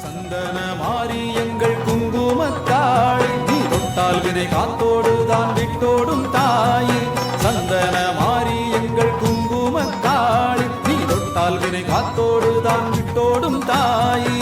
சந்தன மாறி எங்கள் குங்குமத்தாள், நீ தொட்டால் வினை காத்தோடுதான் விட்டோடும் தாயே. சந்தன மாறி எங்கள் குங்குமத்தாள், நீ தொட்டால் வினை காத்தோடுதான் விட்டோடும் தாயே.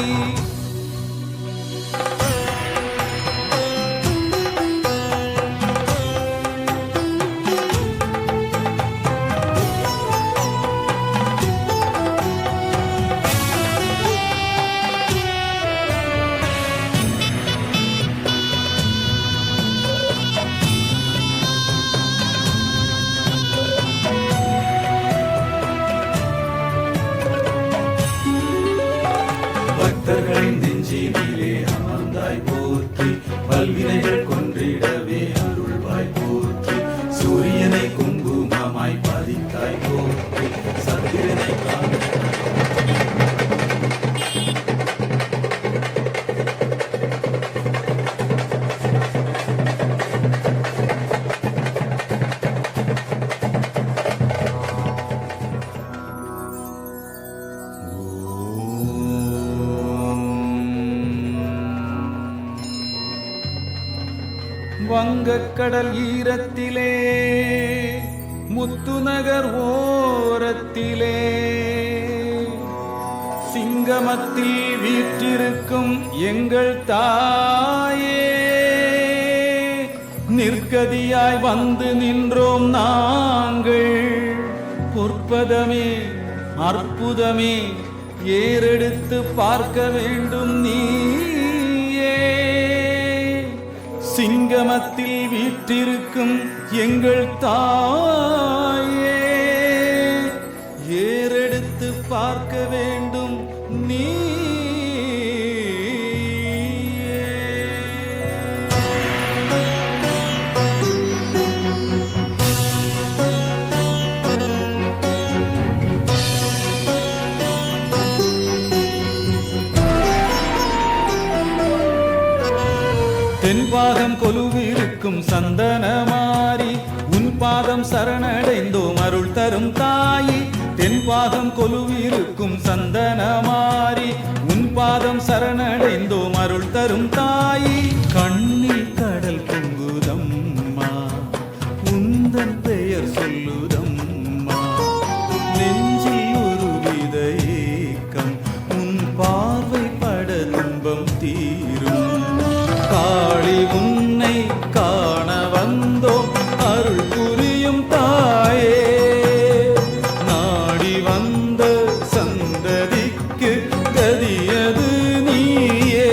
பக்தர்களின் நெஞ்சினிலே அமர்ந்தாய் போற்றி, பல்வினைகள் கொன்றிடவே அருள்வாய் போற்றி. சூரியனை குங்குமமாய் பதித்தாய் போற்றி, சந்திரனை வங்கக்கடல் ஈரத்திலே முத்துநகர் ஓரத்திலே சிங்கமத்தில் வீற்றிருக்கும் எங்கள் தாயே, நிற்கதியாய் வந்து நின்றோம் நாங்கள். பொற்பதமே அற்புதமே ஏறெடுத்து பார்க்க வேண்டும் நீயே. சிங்கமத்தில் வீற்றிருக்கும் எங்கள் தாயே, ஏறெடுத்து பார்க்க வேண்டும் நீ. தென்பாதம் கொலுவிருக்கும் சந்தன மாறி, உன் பாதம் சரணடைந்தோம் அருள் தரும் தாயி. தென்பாதம் கொலுவிருக்கும் சந்தன மாறி, உன் பாதம் சரணடைந்தோம் அருள் தரும் தாயி. கண்ணில் கடல் பொங்குதம்மா, உந்தன் பெயர் சொல்லுதம்மா. நெஞ்சில் ஒரு வித ஏக்கம், உன் பார்வை பட துன்பம் தீரும். காளி உன்னை காண வந்தோம் அருள் புரியும் தாயே. நாடி வந்த சந்ததிக்கு கதியது நீயே.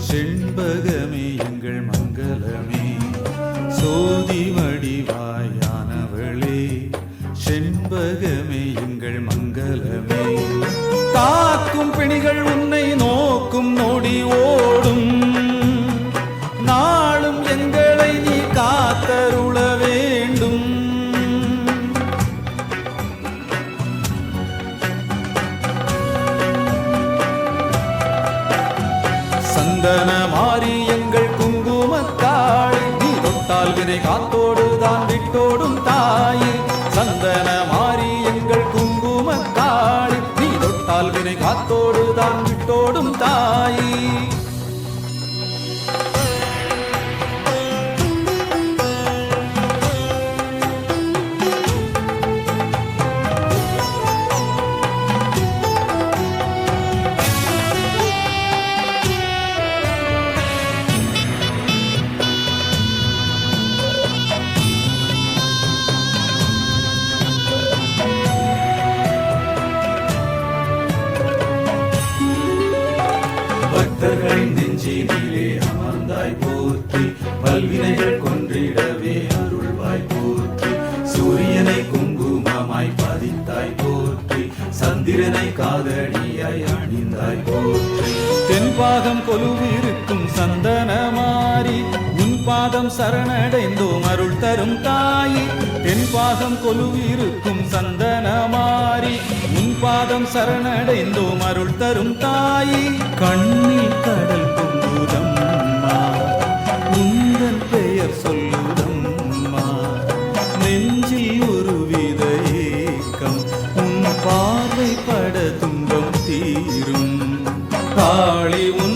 செண்பகமே எங்கள் மங்களமே, சோதி வடிவாயானவளே. செண்பகமே எங்கள் மங்களமே. தாக்கும் பிணிகள் உன்னை நோக்கும் நொடி ஓடும், நாளும் எங்களை நீ காத்தருள வேண்டும். சந்தன மாறி எங்கள் குங்குமத்தாள், நீ தொட்டால் வினை காத்தோடு பதித்தாய் போற்றி, பல்வினைகள் கொன்றிடவே அருள்வாய் போற்றி, சூரியனை குங்குமமாய் பதித்தாய் போற்றி, சந்திரனை காதடியாய் அணிந்தாய் போற்றி, தென்பாகம் கொலுவிருக்கும் சந்தனமாரி உன் பாதம் சரணடைந்தோம் அருள் தரும் தாயி, தென்பாகம் கொலுவிருக்கும் சந்தனமாரி உன் பாதம் சரணடைந்தோம் அருள் தரும் தாயி, கண்ணில் கடல் பொங்குதம்மா உந்தன் பெயர் சொல்லுதம்மா, நெஞ்சில் ஒரு வித ஏக்கம் உன் பார்வை பட துன்பம் தீரும், காளி உன்